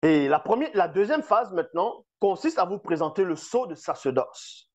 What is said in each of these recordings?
Et la deuxième phase maintenant consiste à vous présenter le sceau de sacerdoce.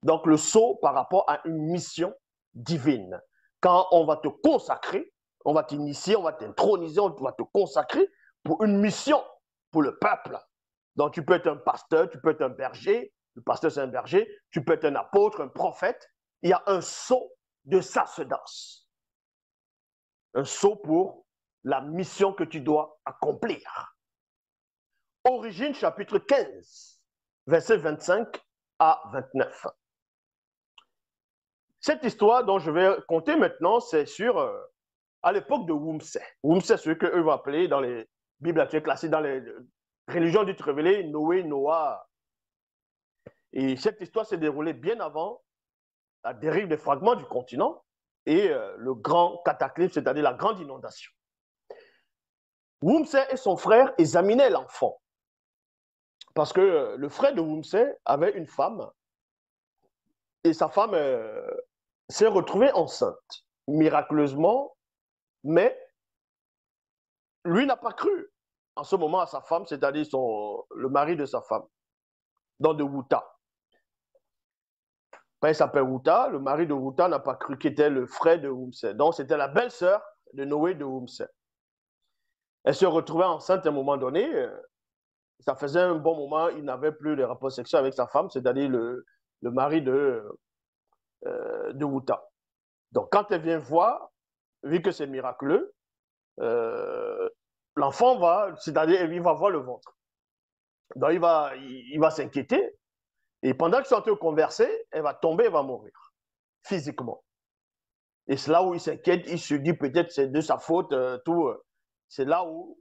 Donc le sceau par rapport à une mission divine. Quand on va te consacrer, on va t'initier, on va t'introniser, on va te consacrer pour une mission pour le peuple. Donc tu peux être un pasteur, tu peux être un berger, le pasteur c'est un berger, tu peux être un apôtre, un prophète. Il y a un sceau de sacerdoce. Un sceau pour la mission que tu dois accomplir. Origine chapitre 15, versets 25 à 29. Cette histoire dont je vais compter maintenant, c'est à l'époque de Wumse. Wumse, c'est ce qu'eux vont appeler dans les Bibles actuelles classiques, dans les religions dites révélées, Noé, Noah. Et cette histoire s'est déroulée bien avant la dérive des fragments du continent et le grand cataclysme, c'est-à-dire la grande inondation. Wumse et son frère examinaient l'enfant. Parce que le frère de Wumse avait une femme et sa femme s'est retrouvée enceinte, miraculeusement, mais lui n'a pas cru en ce moment à sa femme, c'est-à-dire le mari de sa femme, donc de Wuta. Quand il s'appelle Wuta, le mari de Wuta n'a pas cru qu'il était le frère de Wumse. Donc c'était la belle-sœur de Noé de Wumse. Elle se retrouvait enceinte à un moment donné. Ça faisait un bon moment, il n'avait plus de rapport sexuel avec sa femme, c'est-à-dire le mari de Wuta. Donc quand elle vient voir, vu que c'est miraculeux, l'enfant va, c'est-à-dire il va voir le ventre. Donc il va s'inquiéter. Et pendant qu'ils sont en train de converser, elle va tomber, elle va mourir, physiquement. Et c'est là où il s'inquiète, il se dit peut-être c'est de sa faute, tout. C'est là où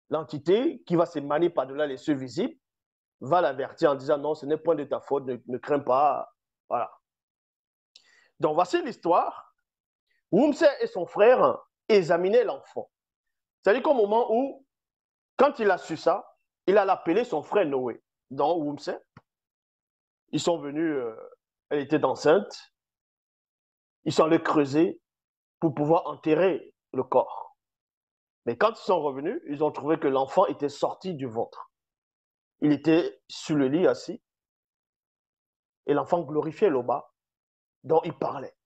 l'entité qui va s'émaner par-delà les cieux visibles va l'avertir en disant non, ce n'est point de ta faute, ne crains pas. Voilà. Donc voici l'histoire. Wumse et son frère examinaient l'enfant. C'est-à-dire qu'au moment où, quand il a su ça, il a appelé son frère Noé. Donc Wumse, ils sont venus, elle était enceinte, ils sont allés creuser pour pouvoir enterrer le corps. Mais quand ils sont revenus, ils ont trouvé que l'enfant était sorti du ventre. Il était sur le lit assis et l'enfant glorifiait l'Oba dont il parlait.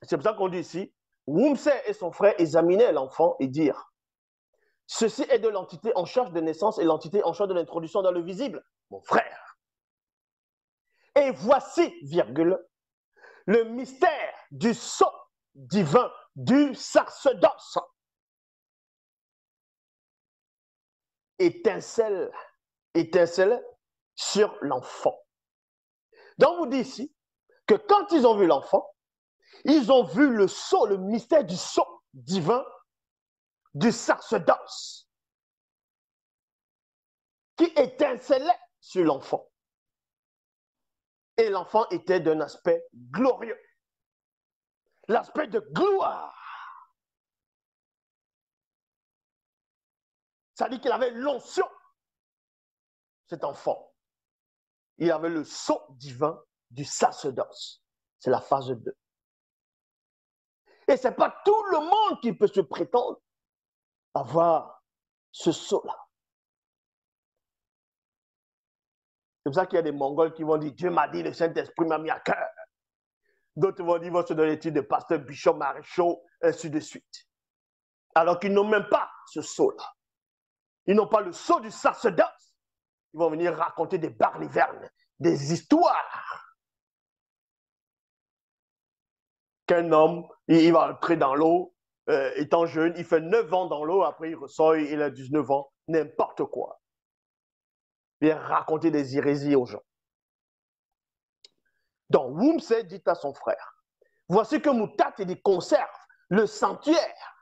C'est pour ça qu'on dit ici, Wumse et son frère examinaient l'enfant et dirent, ceci est de l'entité en charge de naissance et l'entité en charge de l'introduction dans le visible, mon frère. Et voici, virgule, le mystère du sceau divin du sacerdoce. Étincelle sur l'enfant. Donc, on vous dit ici que quand ils ont vu l'enfant, ils ont vu le sceau, le mystère du sceau divin du sacerdoce qui étincelait sur l'enfant. Et l'enfant était d'un aspect glorieux. L'aspect de gloire. Ça dit qu'il avait l'onction, cet enfant. Il avait le sceau divin du sacerdoce. C'est la phase 2. Et ce n'est pas tout le monde qui peut se prétendre avoir ce sceau-là. C'est pour ça qu'il y a des Mongols qui vont dire Dieu m'a dit, le Saint-Esprit m'a mis à cœur. D'autres vont dire ils vont se donner les titres de pasteur, bishop, maréchaux, ainsi de suite. Alors qu'ils n'ont même pas ce sceau-là. Ils n'ont pas le sceau du sacerdoce. Ils vont venir raconter des balivernes, des histoires. Qu'un homme, il va entrer dans l'eau, étant jeune, il fait 9 ans dans l'eau, après il ressort, il a 19 ans, n'importe quoi. Il vient raconter des hérésies aux gens. Donc, Wumse dit à son frère, voici que Moutat il conserve le sanctuaire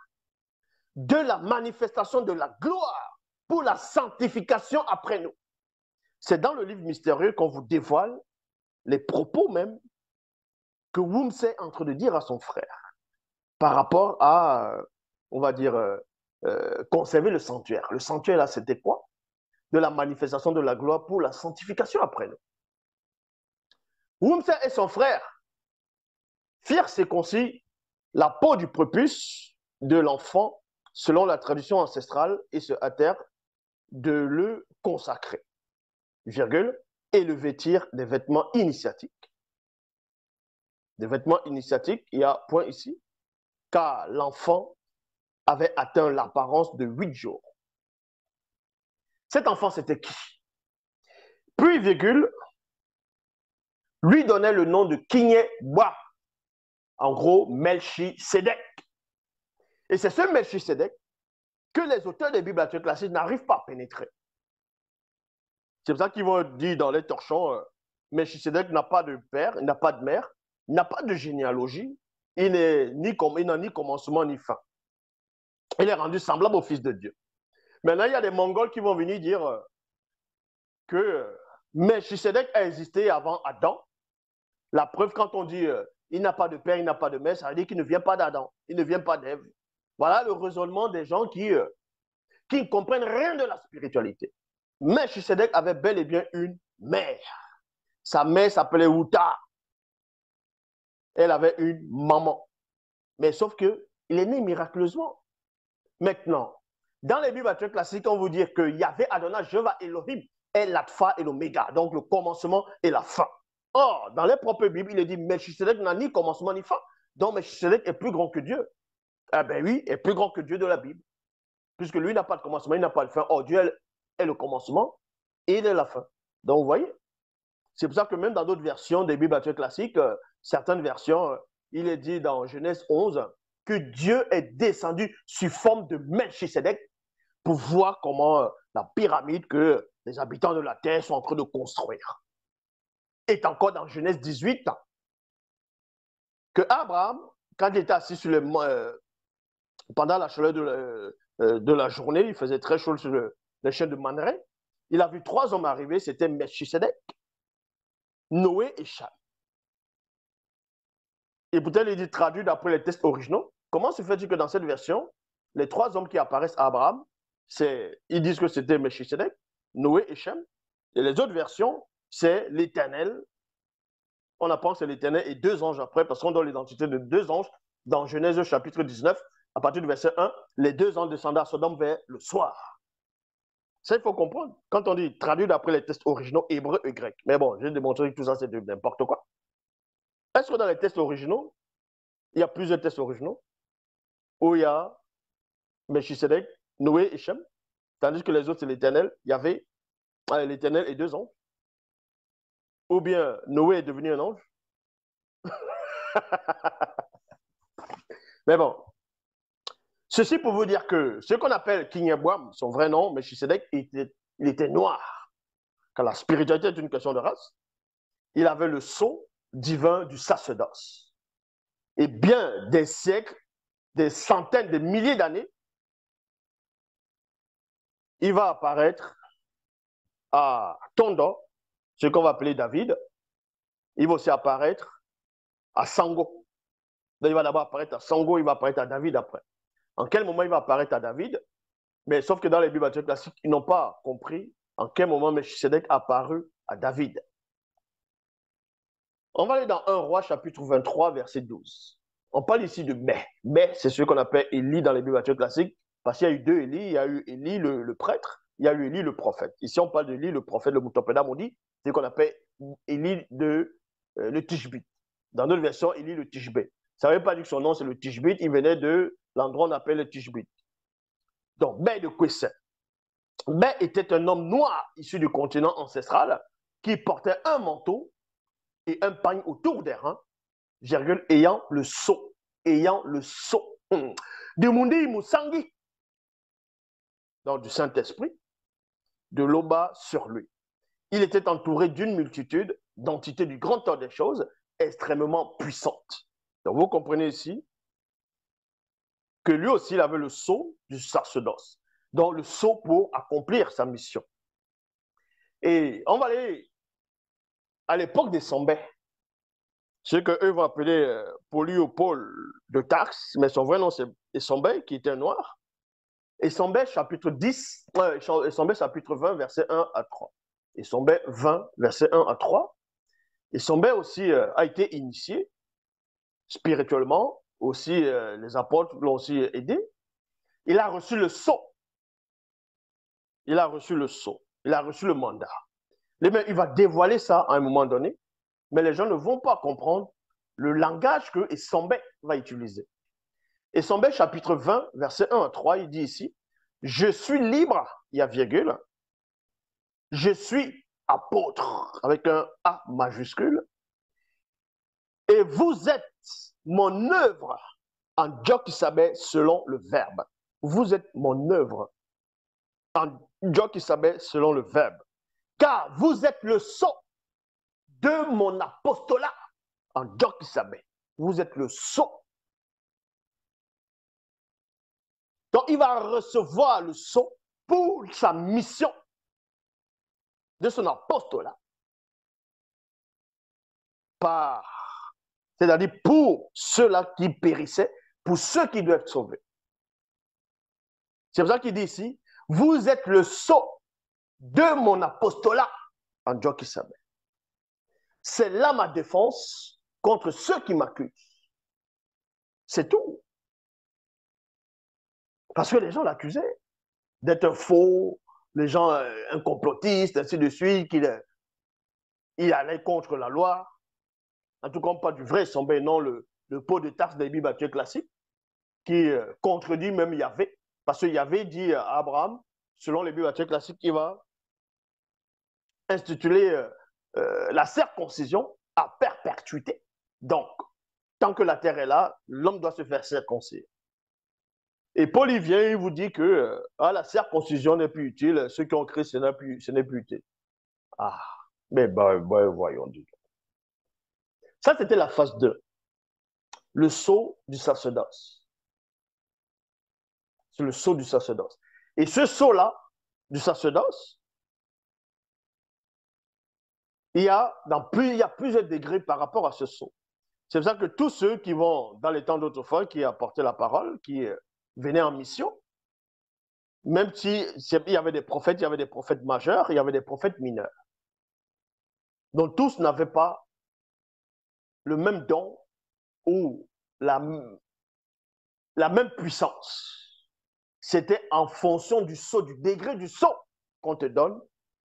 de la manifestation de la gloire pour la sanctification après nous. C'est dans le livre mystérieux qu'on vous dévoile les propos même que Wumse est en train de dire à son frère par rapport à, on va dire, conserver le sanctuaire. Le sanctuaire, là, c'était quoi? De la manifestation de la gloire pour la sanctification après nous. Wumse et son frère firent circoncis la peau du prépuce de l'enfant selon la tradition ancestrale, et se hâtèrent de le consacrer, virgule, et le vêtir des vêtements initiatiques. Des vêtements initiatiques, il y a point ici, car l'enfant avait atteint l'apparence de 8 jours. Cet enfant, c'était qui? Puis, virgule, lui donnait le nom de Kinyeboam, en gros, Melchisédek. Et c'est ce Melchisédek que les auteurs des Bibles classiques n'arrivent pas à pénétrer. C'est pour ça qu'ils vont dire dans les torchons, Melchisédek n'a pas de père, il n'a pas de mère, il n'a pas de généalogie, il n'a ni commencement ni fin. Il est rendu semblable au Fils de Dieu. Maintenant, il y a des Mongols qui vont venir dire que Melchisédek a existé avant Adam. La preuve, quand on dit il n'a pas de père, il n'a pas de mère, ça veut dire qu'il ne vient pas d'Adam, il ne vient pas d'Ève. Voilà le raisonnement des gens qui ne comprennent rien de la spiritualité. Melchisédek avait bel et bien une mère. Sa mère s'appelait Uta. Elle avait une maman. Mais sauf qu'il est né miraculeusement. Maintenant, dans les Bibles classiques, on vous dit que Yahvé Adonai, Jéhovah Elohim, est l'alpha et l'oméga, donc le commencement et la fin. Or, dans les propres Bibles, il est dit Melchisédek n'a ni commencement ni fin. Donc Melchisédek est plus grand que Dieu. Eh bien oui, est plus grand que Dieu de la Bible. Puisque lui n'a pas de commencement, il n'a pas de fin. Or, Dieu est le commencement et il est la fin. Donc, vous voyez, c'est pour ça que même dans d'autres versions des Bibles classiques, certaines versions, il est dit dans Genèse 11 que Dieu est descendu sous forme de Melchisédek pour voir comment la pyramide que les habitants de la terre sont en train de construire. Est encore dans Genèse 18 que Abraham, quand il était assis sur le pendant la chaleur de la journée, il faisait très chaud sur le champ de Manré, il a vu 3 hommes arriver, c'était Melchisédek, Noé et Cham. Et peut-être il dit traduit d'après les textes originaux. Comment se fait-il que dans cette version, les 3 hommes qui apparaissent à Abraham, ils disent que c'était Melchisédek, Noé et Cham. Et les autres versions, c'est l'Éternel. On apprend que c'est l'Éternel et 2 anges après, parce qu'on donne l'identité de 2 anges dans Genèse chapitre 19, à partir du verset 1, les 2 anges descendaient à Sodome vers le soir. Ça, il faut comprendre. Quand on dit traduit d'après les textes originaux hébreux et grecs. Mais bon, j'ai démontré que tout ça, c'est n'importe quoi. Est-ce que dans les textes originaux, il y a plusieurs textes originaux où il y a Melchisédek, Noé et Shem, tandis que les autres, c'est l'Éternel, il y avait l'Éternel et 2 anges. Ou bien Noé est devenu un ange. Mais bon, ceci pour vous dire que ce qu'on appelle Kinyeboam, son vrai nom, Melchisédek, il était noir. Car la spiritualité est une question de race. Il avait le sceau divin du sacerdoce. Et bien des siècles, des centaines, des milliers d'années, il va apparaître à Tondo, ce qu'on va appeler David. Il va aussi apparaître à Sango. Donc, il va d'abord apparaître à Sango, il va apparaître à David après. En quel moment il va apparaître à David? Mais sauf que dans les Bibles classiques, ils n'ont pas compris en quel moment Melchisédek a apparu à David. On va aller dans 1 Roi, chapitre 23, verset 12. On parle ici de Mai. Mai, c'est ce qu'on appelle Élie dans les Bibles classiques, parce qu'il y a eu 2 Élie. Il y a eu Élie le prêtre, il y a eu Élie le prophète. Ici, on parle d'Élie le prophète, le Moutopédam, on dit, c'est ce qu'on appelle Élie le Tishbite. Dans d'autres versions, Élie le Tishbite. Ça ne veut pas dire que son nom, c'est le Tishbite, il venait de l'endroit qu'on appelle le Tishbite. Donc, Mai de Kwesen. Mai était un homme noir issu du continent ancestral qui portait un manteau et un pagne autour des reins, virgule, ayant le sceau. De Mundi Moussangi, donc du Saint-Esprit, de l'Oba sur lui. Il était entouré d'une multitude d'entités du grand temps des choses extrêmement puissantes. Donc vous comprenez ici que lui aussi, il avait le sceau du sacerdoce. Donc le sceau pour accomplir sa mission. Et on va aller à l'époque des Sombais. Ce qu'eux vont appeler Polyopole de Tarse, mais son vrai nom c'est Sombais, qui était un noir. Et Sombais chapitre 10, Sombais chapitre 20, verset 1 à 3. Et Sombais 20, verset 1 à 3. Et Sombais aussi a été initié spirituellement, aussi les apôtres l'ont aussi aidé. il a reçu le sceau. Il a reçu le sceau. Il a reçu le mandat. Il va dévoiler ça à un moment donné, mais les gens ne vont pas comprendre le langage que Essambé va utiliser. Essambé, chapitre 20, verset 1 à 3, il dit ici, « Je suis libre, il y a virgule, je suis apôtre, avec un A majuscule, et vous êtes mon œuvre en Djokisabé selon le verbe. Vous êtes mon œuvre en Djokisabé selon le verbe. Car vous êtes le sceau de mon apostolat en Djokisabé. Vous êtes le sceau. Donc, il va recevoir le sceau pour sa mission de son apostolat. C'est-à-dire pour ceux-là qui périssaient, pour ceux qui doivent être sauvés. C'est pour ça qu'il dit ici, vous êtes le sceau de mon apostolat en Djokisabé. C'est là ma défense contre ceux qui m'accusent. C'est tout. Parce que les gens l'accusaient d'être un faux, les gens un complotiste, ainsi de suite, qu'il allait contre la loi. En tout cas, pas du vrai Essambé, non le pot de taxe des Bibles classiques, qui contredit même Yahvé. Parce que Yahvé dit à Abraham, selon les Bibles classiques, qu'il va instituer la circoncision à perpétuité. Donc, tant que la terre est là, l'homme doit se faire circoncire. Et Paul, il vient, il vous dit que la circoncision n'est plus utile, ceux qui ont Christ, ce n'est plus utile. Ah, mais voyons. Ça, c'était la phase 2. Le sceau du sacerdoce. C'est le sceau du sacerdoce. Et ce sceau-là, du sacerdoce, il y a plusieurs degrés par rapport à ce sceau. C'est pour ça que tous ceux qui vont, dans les temps d'autrefois, qui apportaient la parole, qui venaient en mission, même s'il y avait des prophètes majeurs, il y avait des prophètes mineurs. Donc tous n'avaient pas le même don ou la même puissance. C'était en fonction du sceau, du degré du sceau qu'on te donne,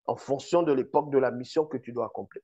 en fonction de l'époque de la mission que tu dois accomplir.